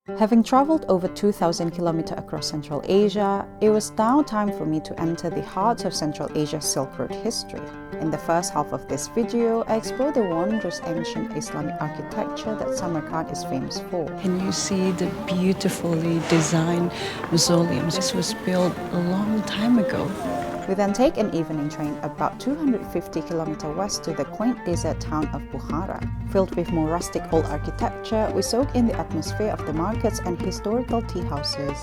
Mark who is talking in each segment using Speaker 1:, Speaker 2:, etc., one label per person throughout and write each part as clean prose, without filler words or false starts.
Speaker 1: Having traveled over 2,000 kilometers across Central Asia, it was now time for me to enter the heart of Central Asia's Silk Road history. In the first half of this video, I explore the wondrous ancient Islamic architecture that Samarkand is famous for.
Speaker 2: Can you see the beautifully designed mausoleums? This was built a long time ago.
Speaker 1: We then take an evening train about 250 kilometers west to the quaint desert town of Bukhara. Filled with more rustic old architecture, we soak in the atmosphere of the markets and historical tea houses.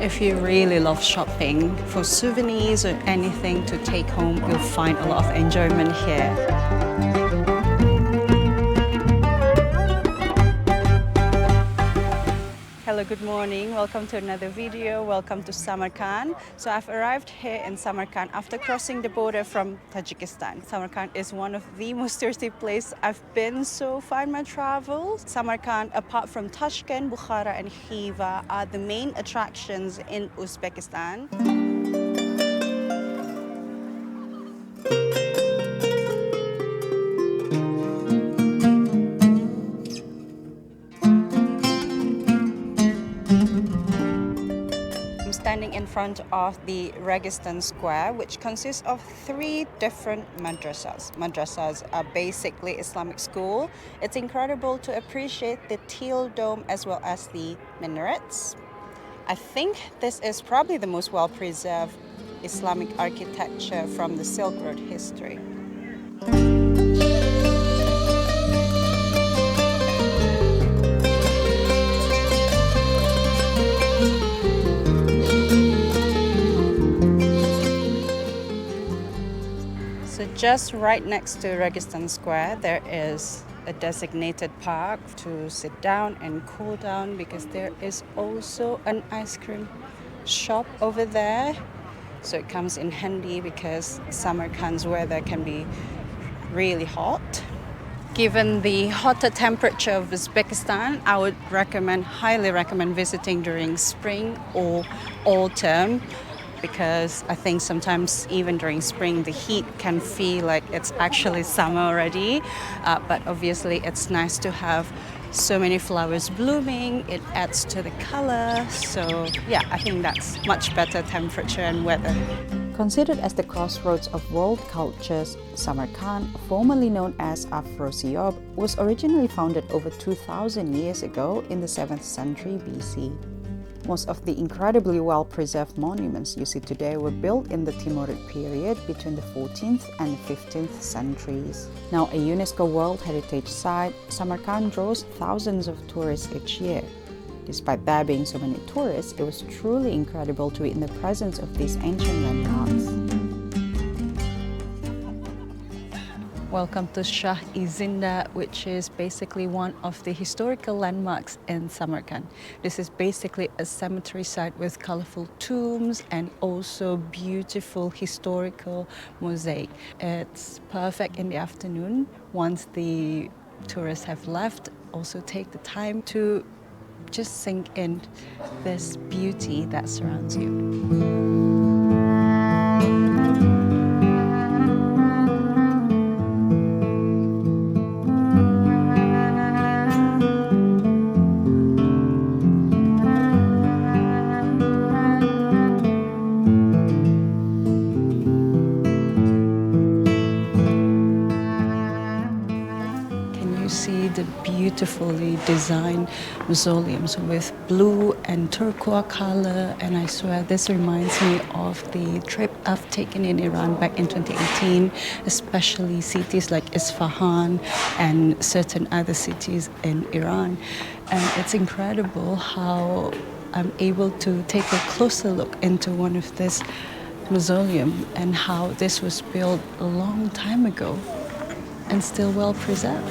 Speaker 2: If you really love shopping for souvenirs or anything to take home, you'll find a lot of enjoyment here. Hello, good morning. Welcome to another video. Welcome to Samarkand. So I've arrived here in Samarkand after crossing the border from Tajikistan. Samarkand is one of the most touristy places I've been so far in my travels. Samarkand, apart from Tashkent, Bukhara and Khiva, are the main attractions in Uzbekistan. Standing in front of the Registan Square, which consists of 3 different madrasas. Madrasas are basically Islamic school. It's incredible to appreciate the teal dome as well as the minarets. I think this is probably the most well-preserved Islamic architecture from the Silk Road history. So just right next to Registan Square, there is a designated park to sit down and cool down because there is also an ice cream shop over there. So it comes in handy because Samarkand's weather can be really hot. Given the hotter temperature of Uzbekistan, I would highly recommend visiting during spring or autumn, because I think sometimes even during spring the heat can feel like it's actually summer already. But obviously it's nice to have so many flowers blooming. It adds to the color. So yeah, I think that's much better temperature and weather.
Speaker 1: Considered as the crossroads of world cultures, Samarkand, formerly known as Afrasiab, was originally founded over 2,000 years ago in the 7th century BC. Most of the incredibly well-preserved monuments you see today were built in the Timurid period between the 14th and 15th centuries. Now a UNESCO World Heritage Site, Samarkand draws thousands of tourists each year. Despite there being so many tourists, it was truly incredible to be in the presence of these ancient landmarks.
Speaker 2: Welcome to Shah-e-Zinda, which is basically one of the historical landmarks in Samarkand. This is basically a cemetery site with colorful tombs and also beautiful historical mosaic. It's perfect in the afternoon. Once the tourists have left, also take the time to just sink in this beauty that surrounds you. See the beautifully designed mausoleums with blue and turquoise color, and I swear this reminds me of the trip I've taken in Iran back in 2018, especially cities like Isfahan and certain other cities in Iran. And it's incredible how I'm able to take a closer look into one of this mausoleum and how this was built a long time ago and still well preserved.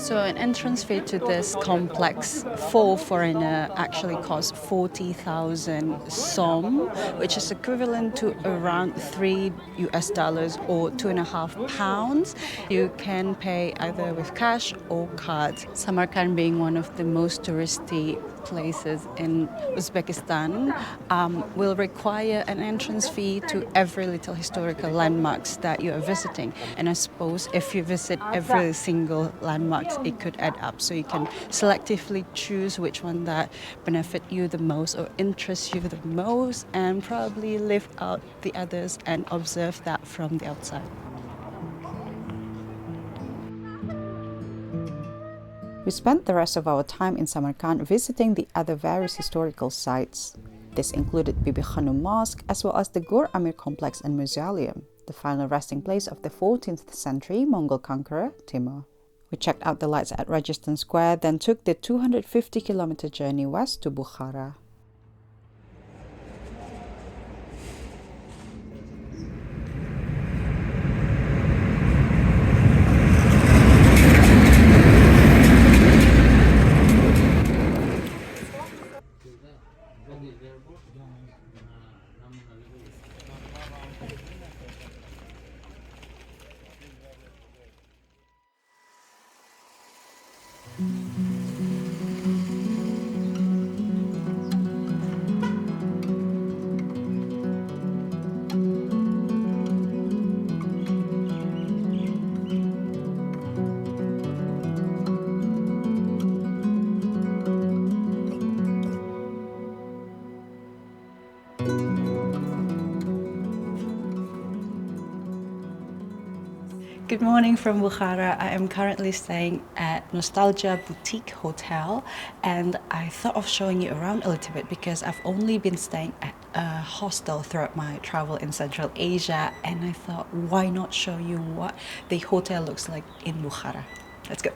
Speaker 2: So an entrance fee to this complex for foreigner actually costs 40,000 som, which is equivalent to around $3 or £2.5. You can pay either with cash or cards. Samarkand being one of the most touristy places in Uzbekistan will require an entrance fee to every little historical landmarks that you are visiting. And I suppose if you visit every single landmark, it could add up. So you can selectively choose which one that benefit you the most or interests you the most, and probably leave out the others and observe that from the outside.
Speaker 1: We spent the rest of our time in Samarkand visiting the other various historical sites. This included Bibi Khanum Mosque as well as the Gur Amir Complex and Mausoleum, the final resting place of the 14th century Mongol conqueror Timur. We checked out the lights at Registan Square, then took the 250-kilometer journey west to Bukhara.
Speaker 2: Good morning from Bukhara. I am currently staying at Nostalgia Boutique Hotel, and I thought of showing you around a little bit because I've only been staying at a hostel throughout my travel in Central Asia, and I thought, why not show you what the hotel looks like in Bukhara? Let's go.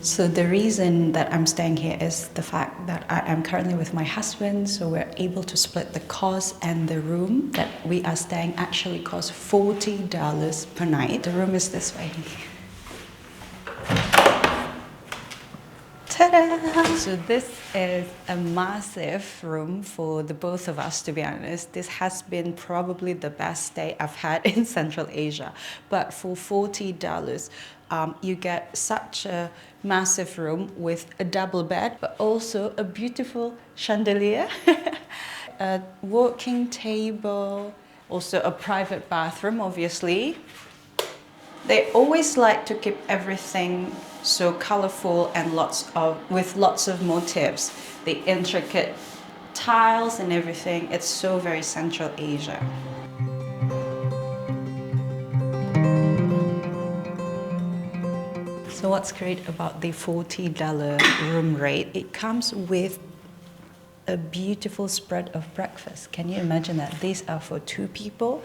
Speaker 2: So the reason that I'm staying here is the fact that I am currently with my husband, so we're able to split the cost, and the room that we are staying actually costs $40 per night. The room is this way. Ta-da! So this is a massive room for the both of us, to be honest. This has been probably the best stay I've had in Central Asia. But for $40, you get such a massive room with a double bed, but also a beautiful chandelier, a working table, also a private bathroom, obviously. They always like to keep everything so colorful and with lots of motifs. The intricate tiles and everything. It's so very Central Asia. So what's great about the $40 room rate? It comes with a beautiful spread of breakfast. Can you imagine that? These are for 2 people.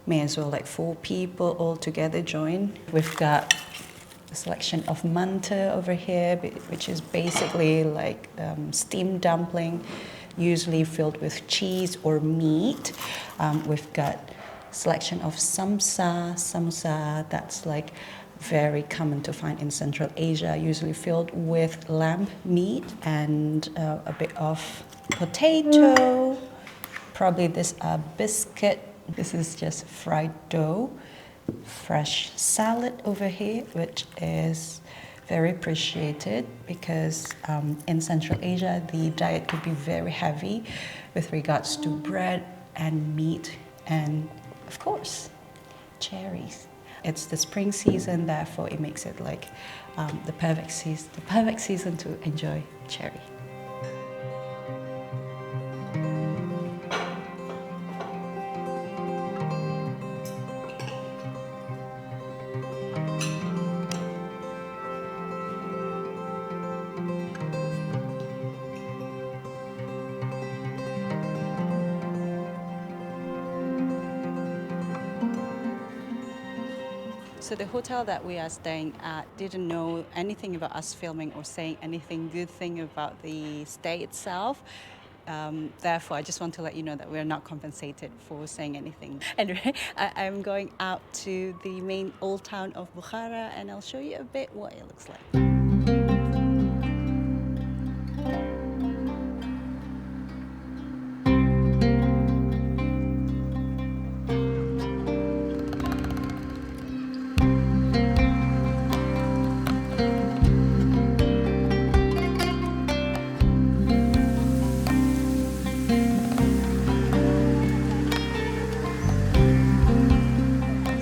Speaker 2: May as well like 4 people all together join. We've got a selection of manta over here, which is basically like steamed dumpling, usually filled with cheese or meat. We've got a selection of samosa, that's like very common to find in Central Asia, usually filled with lamb meat and a bit of potato. Probably this biscuit. This is just fried dough. Fresh salad over here, which is very appreciated because in Central Asia the diet could be very heavy with regards to bread and meat and, of course, cherries. It's the spring season, therefore it makes it like the perfect season to enjoy cherry. So the hotel that we are staying at didn't know anything about us filming or saying anything good thing about the stay itself. Therefore, I just want to let you know that we're not compensated for saying anything. Anyway, I'm going out to the main old town of Bukhara, and I'll show you a bit what it looks like.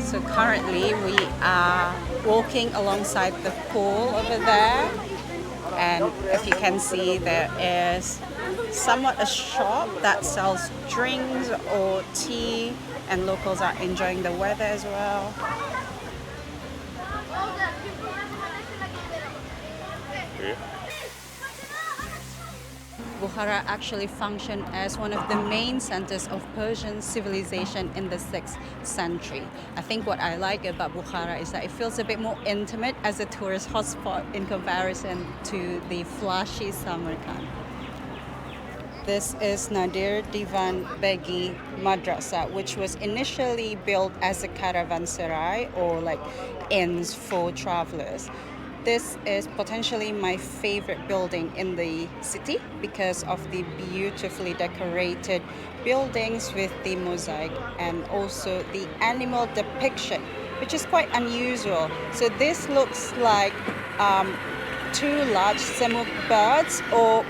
Speaker 2: So currently we are walking alongside the pool over there, and if you can see, there is somewhat a shop that sells drinks or tea, and locals are enjoying the weather as well. Bukhara actually functioned as one of the main centers of Persian civilization in the 6th century. I think what I like about Bukhara is that it feels a bit more intimate as a tourist hotspot in comparison to the flashy Samarkand. This is Nadir Divan Begi Madrasa, which was initially built as a caravanserai or like inns for travelers. This is potentially my favorite building in the city because of the beautifully decorated buildings with the mosaic and also the animal depiction, which is quite unusual. So this looks like two large semuk birds or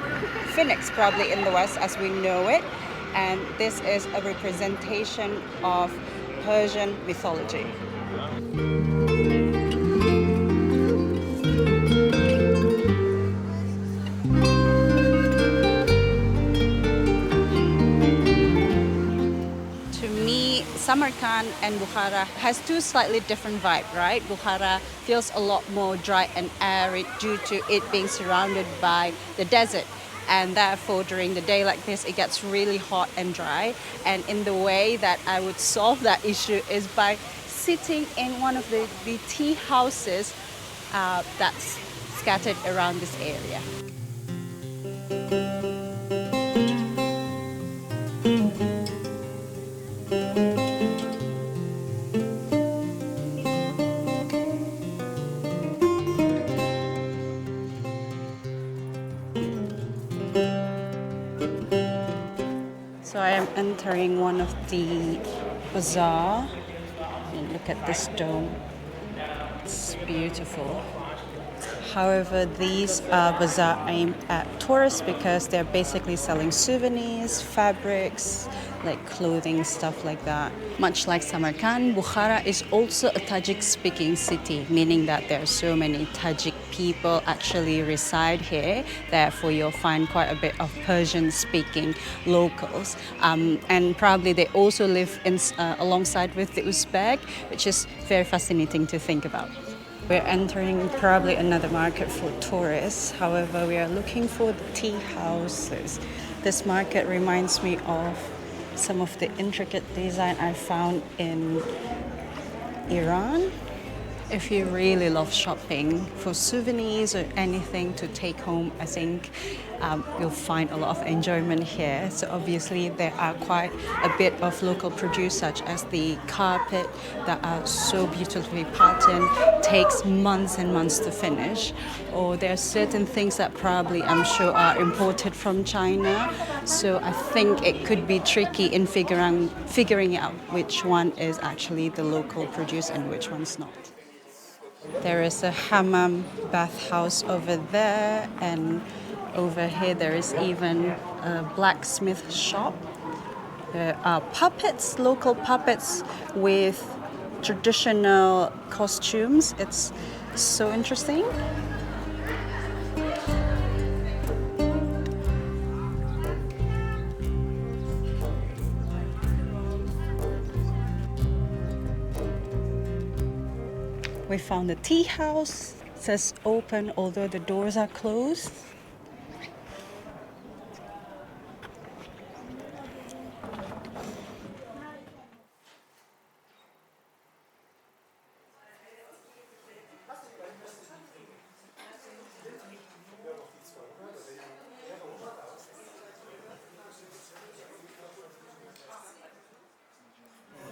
Speaker 2: phoenix probably in the West as we know it. And this is a representation of Persian mythology. To me, Samarkand and Bukhara has two slightly different vibes, right? Bukhara feels a lot more dry and arid due to it being surrounded by the desert. And therefore, during the day like this, it gets really hot and dry. And in the way that I would solve that issue is by sitting in one of the tea houses that's scattered around this area. So I am entering one of the bazaar, and look at this dome. It's beautiful. However, these are bazaar aimed at tourists because they're basically selling souvenirs, fabrics, like clothing, stuff like that. Much like Samarkand, Bukhara is also a Tajik-speaking city, meaning that there are so many Tajik people actually reside here. Therefore, you'll find quite a bit of Persian-speaking locals. And probably they also live alongside with the Uzbek, which is very fascinating to think about. We're entering probably another market for tourists. However, we are looking for the tea houses. This market reminds me of some of the intricate design I found in Iran. If you really love shopping for souvenirs or anything to take home, I think you'll find a lot of enjoyment here. So obviously there are quite a bit of local produce, such as the carpet that are so beautifully patterned, takes months and months to finish. Or there are certain things that probably I'm sure are imported from China. So I think it could be tricky in figuring out which one is actually the local produce and which one's not. There is a hammam bathhouse over there, and over here there is even a blacksmith shop. There are puppets, local puppets with traditional costumes. It's so interesting. We found a tea house. It says open, although the doors are closed.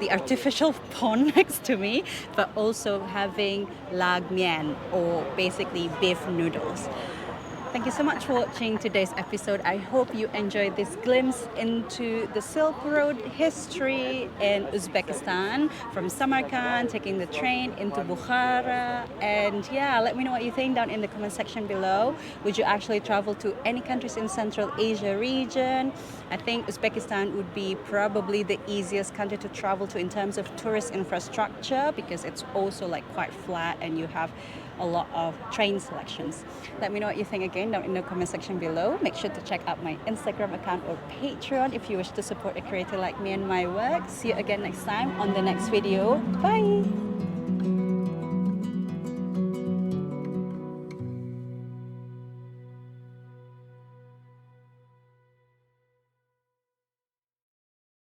Speaker 2: the artificial pond next to me, but also having lag mian, or basically beef noodles. Thank you so much for watching today's episode. I hope you enjoyed this glimpse into the Silk Road history in Uzbekistan, from Samarkand, taking the train into Bukhara. And yeah, let me know what you think down in the comment section below. Would you actually travel to any countries in Central Asia region? I think Uzbekistan would be probably the easiest country to travel to in terms of tourist infrastructure, because it's also like quite flat and you have a lot of train selections. Let me know what you think again down in the comment section below. Make sure to check out my Instagram account or Patreon if you wish to support a creator like me and my work. See you again next time on the next video. Bye!